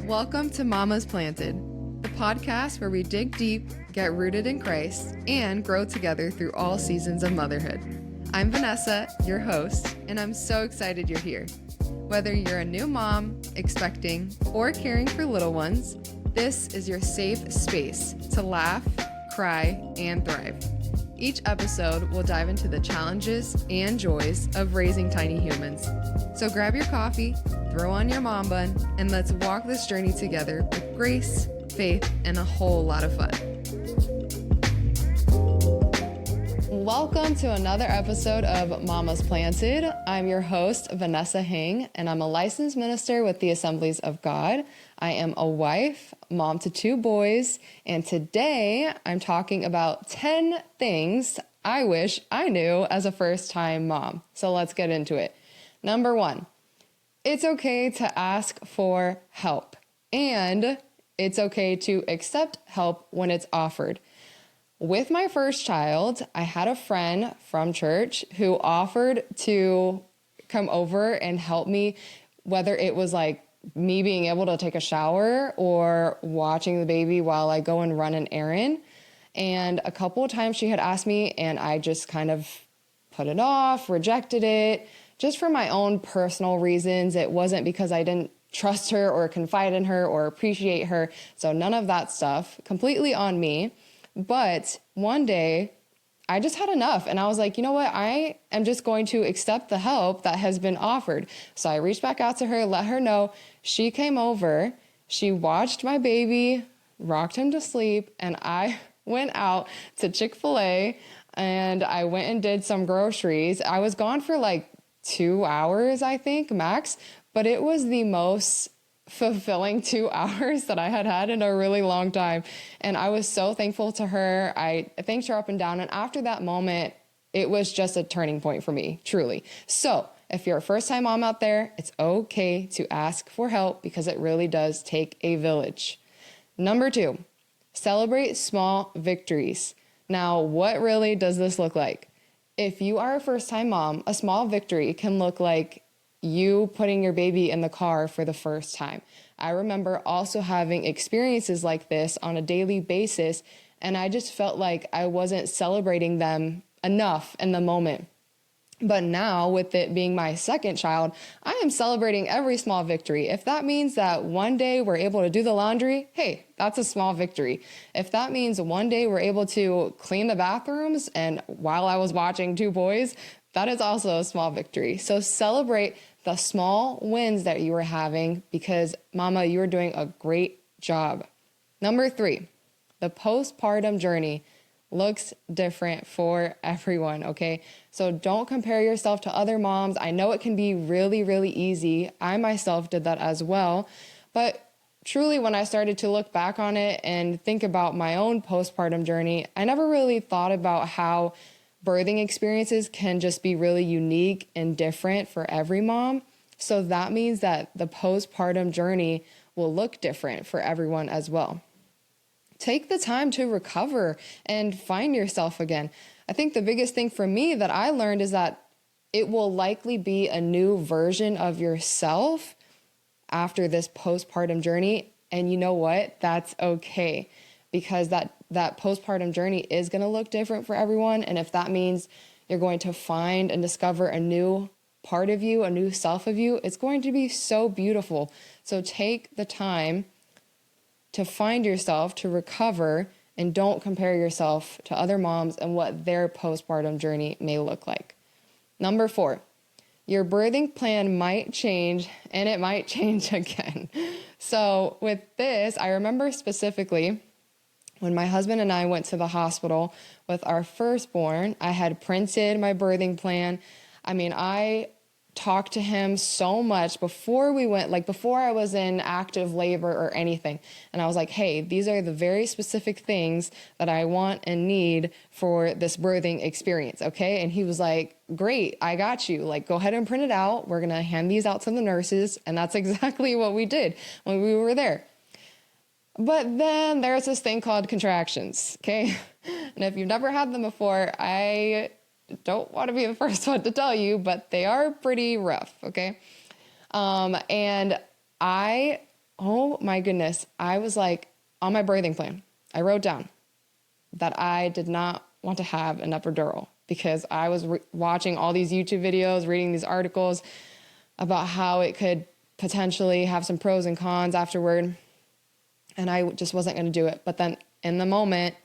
Welcome to MamasPlanted, the podcast where we dig deep, get rooted in Christ, and grow together through all seasons of motherhood. I'm Vanessa, your host, and I'm so excited you're here. Whether you're a new mom, expecting, or caring for little ones, this is your safe space to laugh, cry, and thrive. Each episode will dive into the challenges and joys of raising tiny humans. So grab your coffee, throw on your mom bun, and let's walk this journey together with grace, faith, and a whole lot of fun. Welcome to another episode of MamasPlanted. I'm your host, Vanessa Hing, and I'm a licensed minister with the Assemblies of God. I am a wife, mom to 2 boys, and today I'm talking about 10 things I wish I knew as a first-time mom. So let's get into it. Number 1, it's okay to ask for help, and it's okay to accept help when it's offered. With my first child, I had a friend from church who offered to come over and help me, whether it was like me being able to take a shower or watching the baby while I go and run an errand. And a couple of times she had asked me and I just kind of put it off, rejected it, just for my own personal reasons. It wasn't because I didn't trust her or confide in her or appreciate her. So none of that stuff, completely on me. But one day I just had enough and I was like, you know what? I am just going to accept the help that has been offered. So I reached back out to her, let her know. She came over, she watched my baby, rocked him to sleep, and I went out to Chick-fil-A and I went and did some groceries. I was gone for like 2 hours, I think, max, but it was the most fulfilling 2 hours that I had in a really long time. And I was so thankful to her. I thanked her up and down. And after that moment, it was just a turning point for me, truly. So if you're a first-time mom out there, it's okay to ask for help because it really does take a village. Number 2, celebrate small victories. Now, what really does this look like? If you are a first-time mom, a small victory can look like you putting your baby in the car for the first time. I remember also having experiences like this on a daily basis, and I just felt like I wasn't celebrating them enough in the moment. But now, with it being my second child, I am celebrating every small victory. If that means that one day we're able to do the laundry, hey, that's a small victory. If that means one day we're able to clean the bathrooms, and while I was watching 2 boys, that is also a small victory. So celebrate the small wins that you are having because, Mama, you are doing a great job. Number 3, the postpartum journey looks different for everyone, okay? So don't compare yourself to other moms. I know it can be really, really easy. I myself did that as well. But truly, when I started to look back on it and think about my own postpartum journey, I never really thought about how birthing experiences can just be really unique and different for every mom. So that means that the postpartum journey will look different for everyone as well. Take the time to recover and find yourself again. I think the biggest thing for me that I learned is that it will likely be a new version of yourself after this postpartum journey. And you know what? That's okay. Because that postpartum journey is going to look different for everyone. And if that means you're going to find and discover a new part of you, a new self of you, it's going to be so beautiful. So take the time to find yourself, to recover, and don't compare yourself to other moms and what their postpartum journey may look like. Number 4, your birthing plan might change, and it might change again. So with this, I remember specifically when my husband and I went to the hospital with our firstborn. I had printed my birthing plan. I mean, I talked to him so much before we went, like before I was in active labor or anything. And I was like, hey, these are the very specific things that I want and need for this birthing experience, okay? And he was like, great, I got you. Like, go ahead and print it out. We're going to hand these out to the nurses. And that's exactly what we did when we were there. But then there's this thing called contractions, okay? And if you've never had them before, I don't want to be the first one to tell you, but they are pretty rough, okay? And I oh my goodness. I was like, on my birthing plan, I wrote down that I did not want to have an epidural because I was watching all these YouTube videos, reading these articles about how it could potentially have some pros and cons afterward. And I just wasn't going to do it. But then in the moment,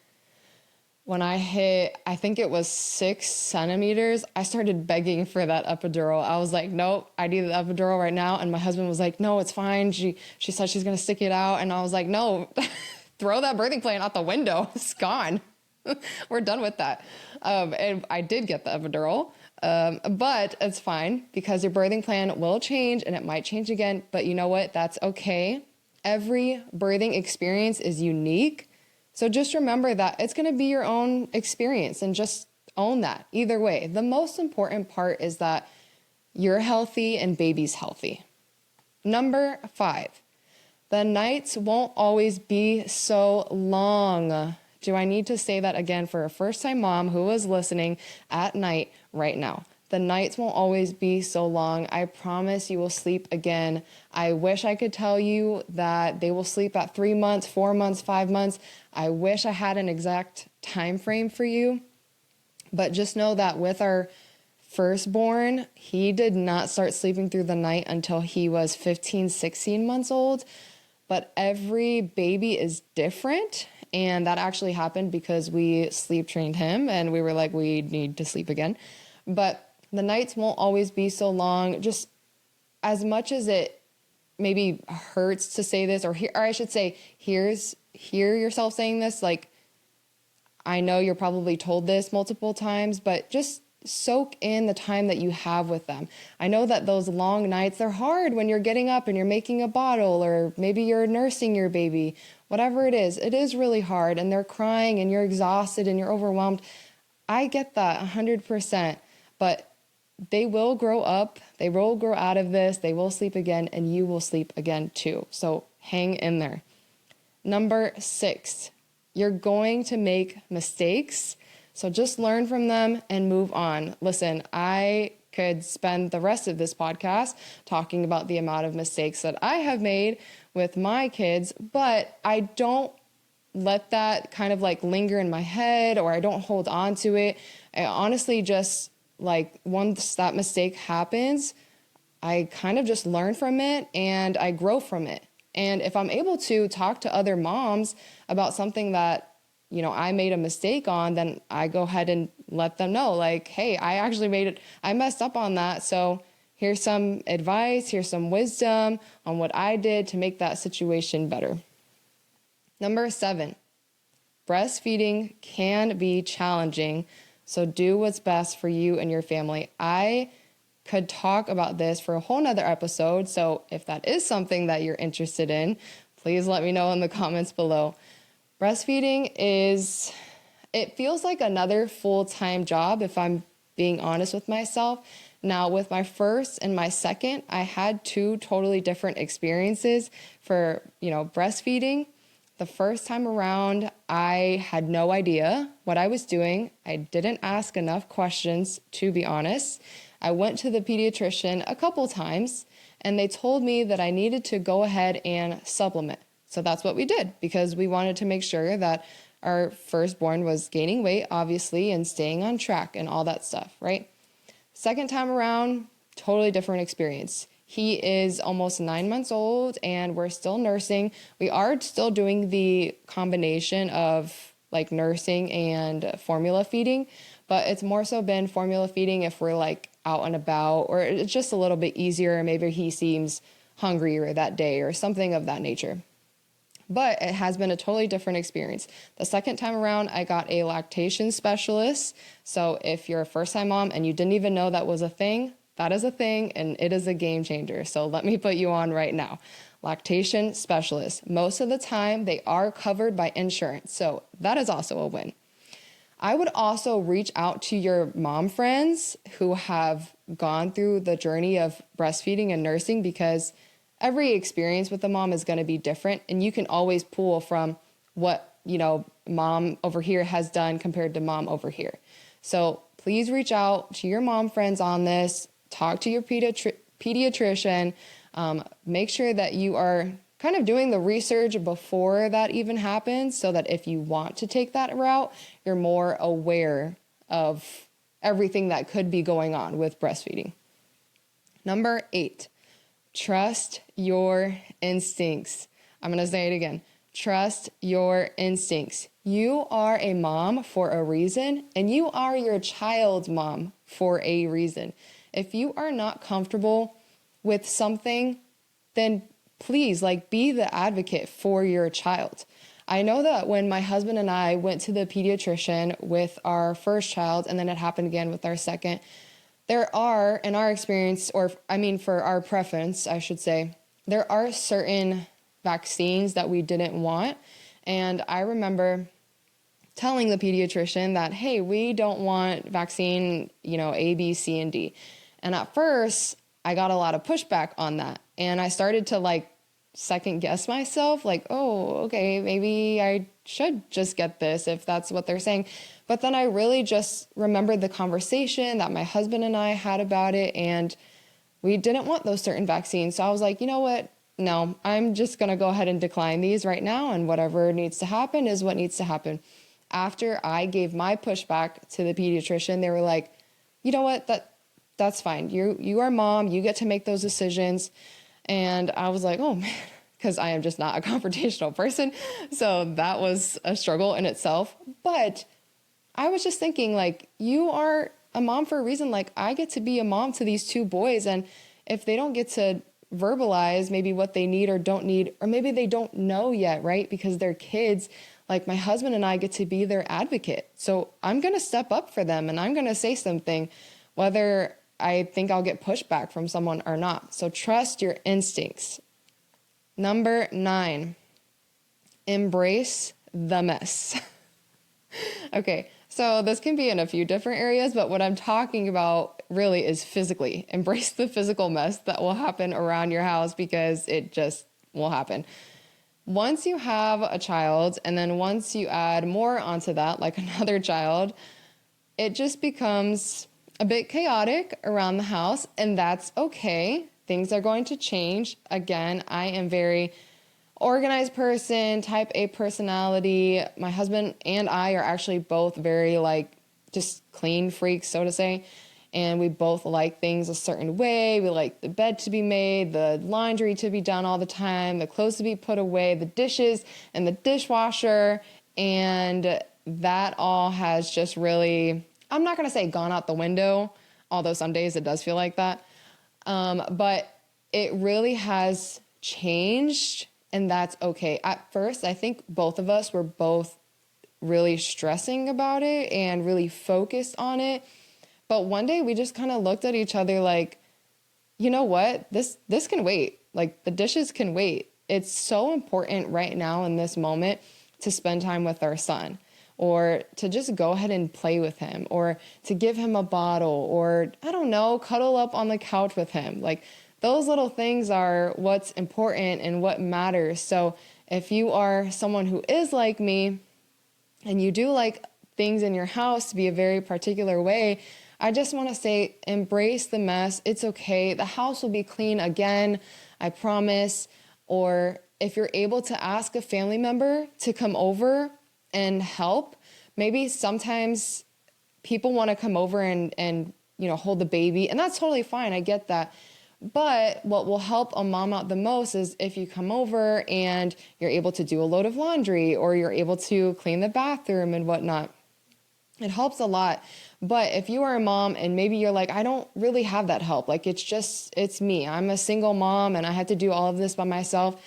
when I hit, I think it was 6 centimeters, I started begging for that epidural. I was like, nope, I need the epidural right now. And my husband was like, no, it's fine. She said she's going to stick it out. And I was like, no, throw that birthing plan out the window. It's gone. We're done with that. And I did get the epidural. But it's fine because your birthing plan will change and it might change again. But you know what? That's okay. Every birthing experience is unique. So just remember that it's going to be your own experience and just own that either way. The most important part is that you're healthy and baby's healthy. Number 5, the nights won't always be so long. Do I need to say that again for a first-time mom who is listening at night right now? The nights won't always be so long. I promise you will sleep again. I wish I could tell you that they will sleep at 3 months, 4 months, 5 months. I wish I had an exact time frame for you. But just know that with our firstborn, he did not start sleeping through the night until he was 15, 16 months old. But every baby is different. And that actually happened because we sleep trained him and we were like, we need to sleep again. But the nights won't always be so long. Just as much as it maybe hurts to say this, or I should say, hear yourself saying this. Like, I know you're probably told this multiple times, but just soak in the time that you have with them. I know that those long nights, they're hard when you're getting up and you're making a bottle, or maybe you're nursing your baby, whatever it is really hard, and they're crying and you're exhausted and you're overwhelmed. I get that 100%, but they will grow up, they will grow out of this, they will sleep again, and you will sleep again too. So hang in there. Number 6, you're going to make mistakes. So just learn from them and move on. Listen, I could spend the rest of this podcast talking about the amount of mistakes that I have made with my kids, but I don't let that kind of like linger in my head, or I don't hold on to it. I honestly just, like, once that mistake happens, I kind of just learn from it and I grow from it. And if I'm able to talk to other moms about something that, you know, I made a mistake on, then I go ahead and let them know, like, hey, I messed up on that. So here's some advice, here's some wisdom on what I did to make that situation better. Number 7, breastfeeding can be challenging. So do what's best for you and your family. I could talk about this for a whole nother episode. So if that is something that you're interested in, please let me know in the comments below. Breastfeeding it feels like another full-time job, if I'm being honest with myself. Now, with my first and my second, I had 2 totally different experiences for, breastfeeding. The first time around, I had no idea what I was doing. I didn't ask enough questions, to be honest. I went to the pediatrician a couple times, and they told me that I needed to go ahead and supplement. So that's what we did, because we wanted to make sure that our firstborn was gaining weight, obviously, and staying on track and all that stuff, right? Second time around, totally different experience. He is almost 9 months old and we're still nursing. We are still doing the combination of like nursing and formula feeding, but it's more so been formula feeding if we're like out and about, or it's just a little bit easier. Maybe he seems hungrier that day or something of that nature. But it has been a totally different experience. The second time around, I got a lactation specialist. So if you're a first-time mom and you didn't even know that was a thing, that is a thing, and it is a game changer. So let me put you on right now. Lactation specialist. Most of the time, they are covered by insurance. So that is also a win. I would also reach out to your mom friends who have gone through the journey of breastfeeding and nursing, because every experience with a mom is going to be different, and you can always pull from what, mom over here has done compared to mom over here. So please reach out to your mom friends on this. Talk to your pediatrician. Make sure that you are kind of doing the research before that even happens, so that if you want to take that route, you're more aware of everything that could be going on with breastfeeding. Number 8, trust your instincts. I'm going to say it again. Trust your instincts. You are a mom for a reason, and you are your child's mom for a reason. If you are not comfortable with something, then please, be the advocate for your child. I know that when my husband and I went to the pediatrician with our first child, and then it happened again with our second, there are, in our experience, for our preference, I should say, there are certain vaccines that we didn't want. And I remember telling the pediatrician that, hey, we don't want vaccine, A, B, C, and D. And at first, I got a lot of pushback on that. And I started to second guess myself, oh, okay, maybe I should just get this if that's what they're saying. But then I really just remembered the conversation that my husband and I had about it, and we didn't want those certain vaccines. So I was like, you know what? No, I'm just going to go ahead and decline these right now, and whatever needs to happen is what needs to happen. After I gave my pushback to the pediatrician, they were like, you know what? That's fine. You are mom. You get to make those decisions. And I was like, oh man, because I am just not a confrontational person. So that was a struggle in itself. But I was just thinking, you are a mom for a reason. I get to be a mom to these 2 boys. And if they don't get to verbalize maybe what they need or don't need, or maybe they don't know yet, right? Because they're kids, my husband and I get to be their advocate. So I'm going to step up for them, and I'm going to say something, whether I think I'll get pushback from someone or not. So trust your instincts. Number 9, embrace the mess. Okay, so this can be in a few different areas, but what I'm talking about really is physically. Embrace the physical mess that will happen around your house, because it just will happen. Once you have a child, and then once you add more onto that, like another child, it just becomes a bit chaotic around the house, and that's okay. Things are going to change. Again, I am very organized person, type A personality. My husband and I are actually both very just clean freaks, so to say. And we both like things a certain way. We like the bed to be made, the laundry to be done all the time, the clothes to be put away, the dishes and the dishwasher. And that all has just really, I'm not going to say gone out the window, although some days it does feel like that. But it really has changed, and that's okay. At first, I think both of us were both really stressing about it and really focused on it. But one day we just kind of looked at each other you know what? This can wait. The dishes can wait. It's so important right now in this moment to spend time with our son, or to just go ahead and play with him, or to give him a bottle, or I don't know, cuddle up on the couch with him. Those little things are what's important and what matters. So if you are someone who is like me, and you do like things in your house to be a very particular way, I just want to say, embrace the mess. It's okay. The house will be clean again, I promise. Or if you're able to ask a family member to come over and help, maybe sometimes people want to come over and hold the baby, and that's totally fine. I get that. But what will help a mom out the most is if you come over and you're able to do a load of laundry, or you're able to clean the bathroom and whatnot. It helps a lot. But if you are a mom and maybe you're I don't really have that help, it's me. I'm a single mom and I had to do all of this by myself.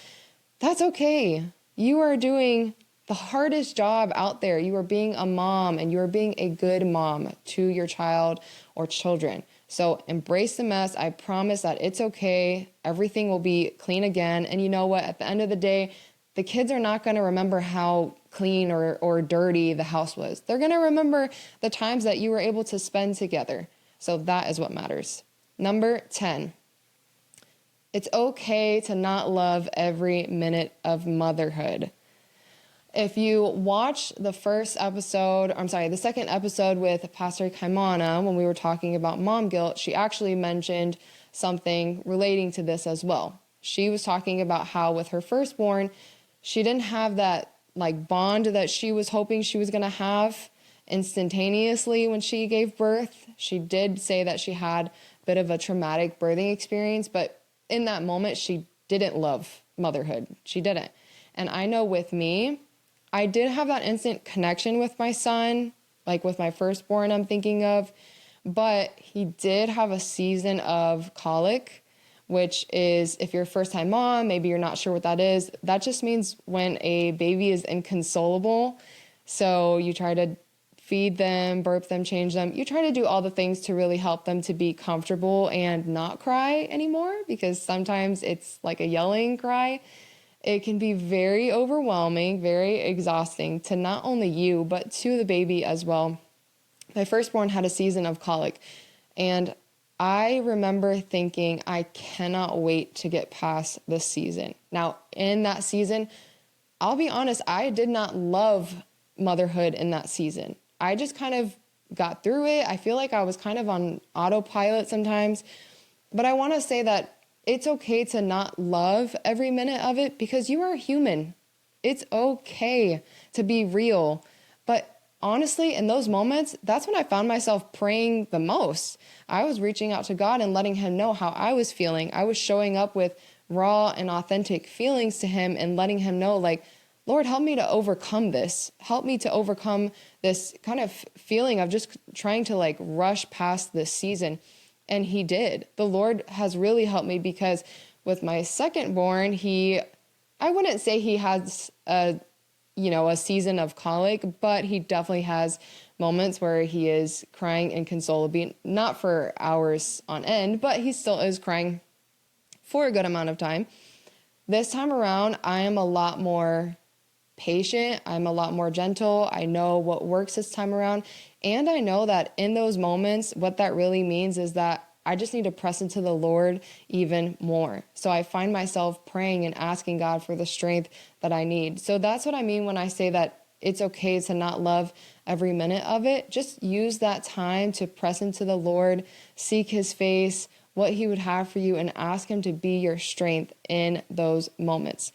That's okay. You are doing the hardest job out there. You are being a mom, and you are being a good mom to your child or children. So embrace the mess. I promise that it's okay. Everything will be clean again. And you know what? At the end of the day, the kids are not going to remember how clean or dirty the house was. They're going to remember the times that you were able to spend together. So that is what matters. Number 10, it's okay to not love every minute of motherhood. If you watch the second episode with Pastor Kaimana, when we were talking about mom guilt, she actually mentioned something relating to this as well. she was talking about how with her firstborn, she didn't have that like bond that she was hoping she was going to have instantaneously when she gave birth. She did say that she had a bit of a traumatic birthing experience, but in that moment, she didn't love motherhood. She didn't. And I know with me, I did have that instant connection with my son, like with my firstborn I'm thinking of, but he did have a season of colic, which is, if you're a first-time mom, maybe you're not sure what that is. That just means when a baby is inconsolable. So you try to feed them, burp them, change them. You try to do all the things to really help them to be comfortable and not cry anymore, because sometimes it's like a yelling cry. It can be very overwhelming, very exhausting to not only you, but to the baby as well. My firstborn had a season of colic, and I remember thinking, I cannot wait to get past this season. Now, in that season, I'll be honest, I did not love motherhood in that season. I just kind of got through it. I feel like I was kind of on autopilot sometimes, but I want to say that it's okay to not love every minute of it, because you are human. It's okay to be real. But honestly, in those moments, that's when I found myself praying the most. I was reaching out to God and letting him know how I was feeling. I was showing up with raw and authentic feelings to him and letting him know, like, Lord, help me to overcome this. Help me to overcome this kind of feeling of just trying to like rush past this season. And he did. The Lord has really helped me, because with my secondborn, I wouldn't say he has a season of colic, but he definitely has moments where he is crying inconsolably, not for hours on end, but he still is crying for a good amount of time. This time around, I am a lot more patient. I'm a lot more gentle. I know what works this time around. And I know that in those moments, what that really means is that I just need to press into the Lord even more. So I find myself praying and asking God for the strength that I need. So that's what I mean when I say that it's okay to not love every minute of it. Just use that time to press into the Lord, seek his face, what he would have for you, and ask him to be your strength in those moments.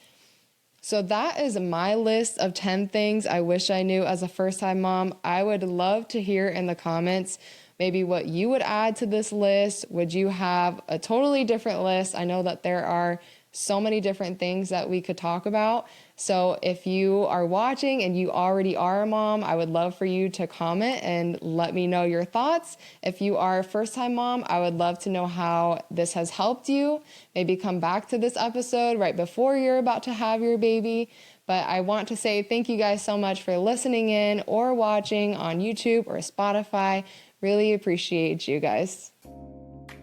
So that is my list of 10 things I wish I knew as a first-time mom. I would love to hear in the comments maybe what you would add to this list. Would you have a totally different list? I know that there are so many different things that we could talk about. So if you are watching and you already are a mom, I would love for you to comment and let me know your thoughts. If you are a first-time mom, I would love to know how this has helped you. Maybe come back to this episode right before you're about to have your baby. But I want to say thank you guys so much for listening in or watching on YouTube or Spotify. Really appreciate you guys.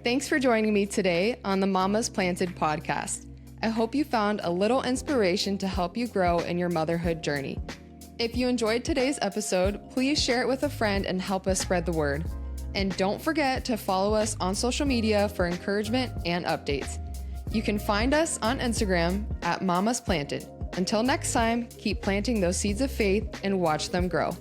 Thanks for joining me today on the MamasPlanted podcast. I hope you found a little inspiration to help you grow in your motherhood journey. If you enjoyed today's episode, please share it with a friend and help us spread the word. And don't forget to follow us on social media for encouragement and updates. You can find us on Instagram at MamasPlanted. Until next time, keep planting those seeds of faith and watch them grow.